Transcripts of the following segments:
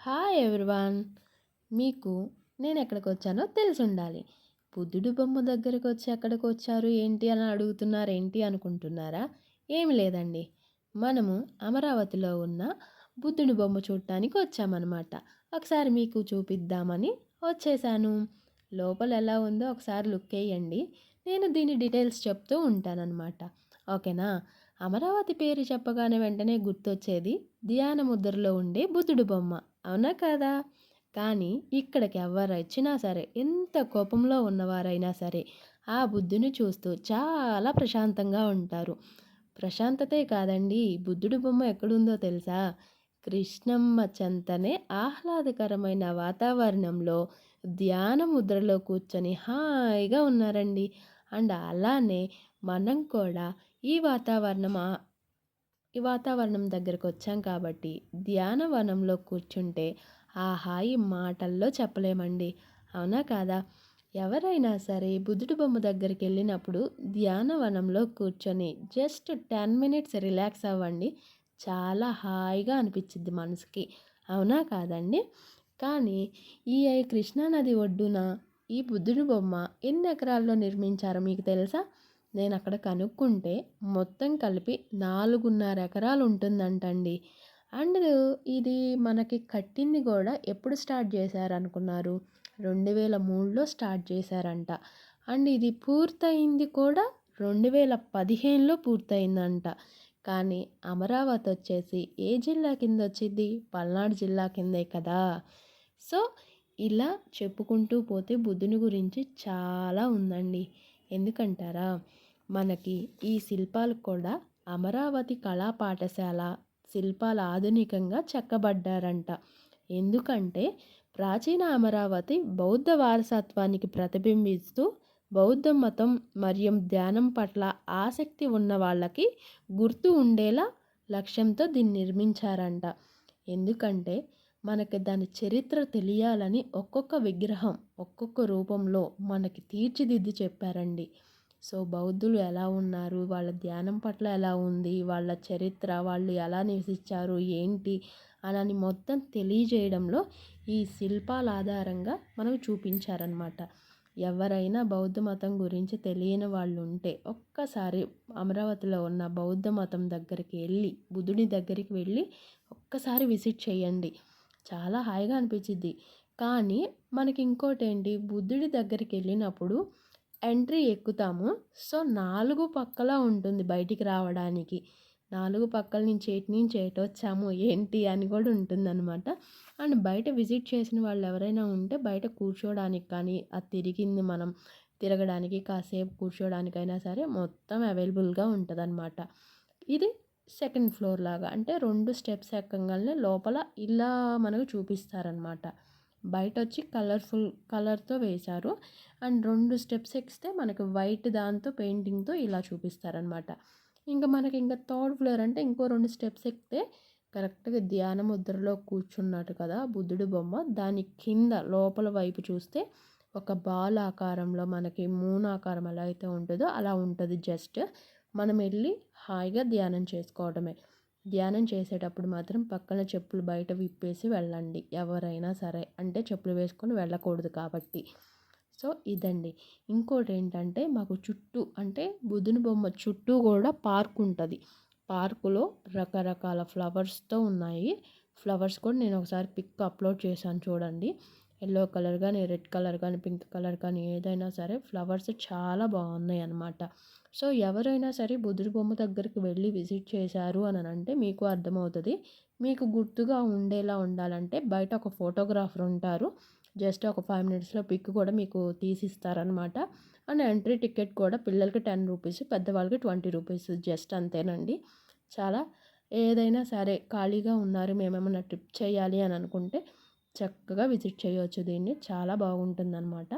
Hi everyone. మీకు నేను ఎక్కడికొచ్చానో తెలిసుండాలి. బుద్ధుడి బొమ్మ దగ్గరకొచ్చి ఎక్కడికొచ్చారు ఏంటి అని అడుగుతున్నారేంటి అనుకుంటున్నారా? ఏమి లేదండి. మనము అమరావతిలో ఉన్న బుద్ధుడి బొమ్మ చూడటానికి వచ్చామనమాట. ఒకసారి మీకు చూపిద్దామని వచ్చేసాను. లోపల ఎలా ఉందో ఒకసారి లుక్కేయండి. నేను దీని డీటెయిల్స్ చెప్తూ ఉంటాననమాట. ఓకేనా? అమరావతి పేరు చెప్పగానే వెంటనే గుర్తొచ్చేది ధ్యాన ముద్రలో ఉండే బుద్ధుడి బొమ్మ. అవునా కాదా? కానీ ఇక్కడికి ఎవరొచ్చినా సరే, ఎంత కోపంలో ఉన్నవారైనా సరే, ఆ బుద్ధుని చూస్తూ చాలా ప్రశాంతంగా ఉంటారు. ప్రశాంతతే కాదండి, బుద్ధుడి బొమ్మ ఎక్కడుందో తెలుసా? కృష్ణమ్మ చెంతనే ఆహ్లాదకరమైన వాతావరణంలో ధ్యాన ముద్రలో కూర్చొని హాయిగా ఉన్నారండి. అండ్ అలానే మనం కూడా ఈ వాతావరణం ఈ వాతావరణం దగ్గరకొచ్చాం కాబట్టి ధ్యానవనంలో కూర్చుంటే ఆ హాయి మాటల్లో చెప్పలేమండి. అవునా కాదా? ఎవరైనా సరే బుద్ధుడి బొమ్మ దగ్గరికెళ్ళినప్పుడు ధ్యానవనంలో కూర్చొని జస్ట్ 10 మినిట్స్ రిలాక్స్ అవ్వండి. చాలా హాయిగా అనిపిచ్చిద్ది మనసుకి. అవునా కాదండి? కానీ ఈ కృష్ణానది ఒడ్డున ఈ బుద్ధుడి బొమ్మ ఎన్ని ఎకరాల్లో నిర్మించారో మీకు తెలుసా? నేనక్కడ కనుక్కుంటే మొత్తం కలిపి 4.5 ఎకరాలు ఉంటుందంటండి. అండ్ ఇది మనకి కట్టింది గూడా ఎప్పుడు స్టార్ట్ చేశారనుకున్నారు? 2003లో స్టార్ట్ చేశారంట. అండ్ ఇది పూర్తయింది కూడా 2015లో పూర్తయిందంట. కానీ అమరావతి వచ్చేసి ఏ జిల్లా కిందొచ్చిద్ది? పల్నాడు జిల్లా కిందే కదా! సో, ఇలా చెప్పుకుంటూ పోతే బుద్ధుని గురించి చాలా ఉందండి. ఎందుకంటారా? మనకి ఈ శిల్పాలు కూడా అమరావతి కళా పాఠశాల శిల్పాలు ఆధునికంగా చెక్కబడ్డారంట. ఎందుకంటే ప్రాచీన అమరావతి బౌద్ధ వారసత్వానికి ప్రతిబింబిస్తూ బౌద్ధ మతం మరియు ధ్యానం పట్ల ఆసక్తి ఉన్న వాళ్ళకి గుర్తు ఉండేలా లక్ష్యంతో దీన్ని నిర్మించారంట. ఎందుకంటే మనకి దాని చరిత్ర తెలియాలని ఒక్కొక్క విగ్రహం ఒక్కొక్క రూపంలో మనకి తీర్చిదిద్ది చెప్పారండి. సో బౌద్ధులు ఎలా ఉన్నారు, వాళ్ళ ధ్యానం పట్ల ఎలా ఉంది, వాళ్ళ చరిత్ర, వాళ్ళు ఎలా నివసించారు ఏంటి అని మొత్తం తెలియజేయడంలో ఈ శిల్పాల ఆధారంగా మనకు చూపించారనమాట. ఎవరైనా బౌద్ధ మతం గురించి తెలియని వాళ్ళు ఉంటే ఒక్కసారి అమరావతిలో ఉన్న బౌద్ధ మతం దగ్గరికి వెళ్ళి బుద్ధుని దగ్గరికి వెళ్ళి ఒక్కసారి విజిట్ చేయండి. చాలా హాయిగా అనిపించిద్ది. కానీ మనకి ఇంకోటేంటి, బుద్ధుడి దగ్గరికి వెళ్ళినప్పుడు ఎంట్రీ ఎక్కుతాము. సో 4 పక్కల ఉంటుంది బయటికి రావడానికి. 4 పక్కల నుంచి ఎటు నుంచి ఎటొచ్చాము ఏంటి అని కూడా ఉంటుందన్నమాట. అండ్ బయట విజిట్ చేసిన వాళ్ళు ఎవరైనా ఉంటే బయట కూర్చోడానికి కానీ, అది తిరిగింది మనం తిరగడానికి కాసేపు కూర్చోడానికైనా సరే మొత్తం అవైలబుల్గా ఉంటుందన్నమాట. ఇది సెకండ్ ఫ్లోర్ లాగా, అంటే 2 స్టెప్స్ ఎక్కంగానే లోపల ఇలా మనకు చూపిస్తారనమాట. బయటొచ్చి కలర్ఫుల్ కలర్‌తో వేశారు. అండ్ 2 స్టెప్స్ ఎక్కితే మనకు వైట్ దాంతో పెయింటింగ్‌తో ఇలా చూపిస్తారనమాట. మనకి థర్డ్ ఫ్లోర్ అంటే ఇంకో 2 స్టెప్స్ ఎక్కితే కరెక్ట్‌గా ధ్యాన ముద్రలో కూర్చున్నట్టు కదా బుద్ధుడి బొమ్మ. దాని కింద లోపల వైపు చూస్తే ఒక బాల్ ఆకారంలో మనకి మూన్ ఆకారం ఎలా అయితే ఉంటుందో అలా ఉంటుంది జస్ట్. మనం వెళ్ళి హాయిగా ధ్యానం చేసుకోవడమే. ధ్యానం చేసేటప్పుడు మాత్రం పక్కన చెప్పులు బయట విప్పేసి వెళ్ళండి ఎవరైనా సరే. అంటే చెప్పులు వేసుకొని వెళ్ళకూడదు కాబట్టి. సో ఇదండి. ఇంకోటేంటంటే మాకు చుట్టూ అంటే బుద్ధుని బొమ్మ చుట్టూ కూడా పార్క్ ఉంటది. పార్కులో రకరకాల ఫ్లవర్స్‌తో ఉన్నాయి. ఫ్లవర్స్ కూడా నేను ఒకసారి పిక్ అప్‌లోడ్ చేశాను చూడండి. యెల్లో కలర్ గానీ, రెడ్ కలర్ గానీ, పింక్ కలర్ కానీ ఏదైనా సరే ఫ్లవర్స్ చాలా బాగున్నాయన్నమాట. సో ఎవరైనా సరే బుద్ధుడి బొమ్మ దగ్గరికి వెళ్ళి విజిట్ చేశారు అని అంటే మీకు అర్థమవుతుంది. మీకు గుర్తుగా ఉండేలా ఉండాలంటే బయట ఒక ఫోటోగ్రాఫర్ ఉంటారు. జస్ట్ ఒక 5 మినిట్స్‌లో పిక్ కూడా మీకు తీసిస్తారనమాట. అండ్ ఎంట్రీ టికెట్ కూడా పిల్లలకి రూ. 10, పెద్దవాళ్ళకి రూ. 20 జస్ట్ అంతేనండి. చాలా ఏదైనా సరే ఖాళీగా ఉన్నారు, మేమేమన్నా ట్రిప్ చేయాలి అని అనుకుంటే చక్కగా విజిట్ చేయొచ్చు దీన్ని. చాలా బాగుంటుందన్నమాట.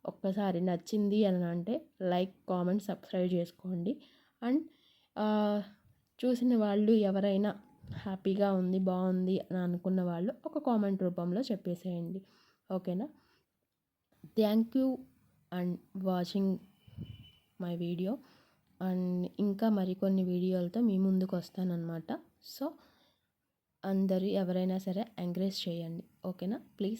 ఒక్కసారి నచ్చింది అని అంటే లైక్, కామెంట్, సబ్స్క్రైబ్ చేసుకోండి. అండ్ చూసిన వాళ్ళు ఎవరైనా హ్యాపీగా ఉంది, బాగుంది అని అనుకున్న వాళ్ళు ఒక కామెంట్ రూపంలో చెప్పేసేయండి. ఓకేనా? Thank you and watching my video. And ఇంకా మరికొన్ని వీడియోలతో మీ ముందుకు వస్తానన్నమాట. సో అందరూ ఎవరైనా సరే ఎంకరేజ్ చేయండి. ఓకేనా? ప్లీజ్.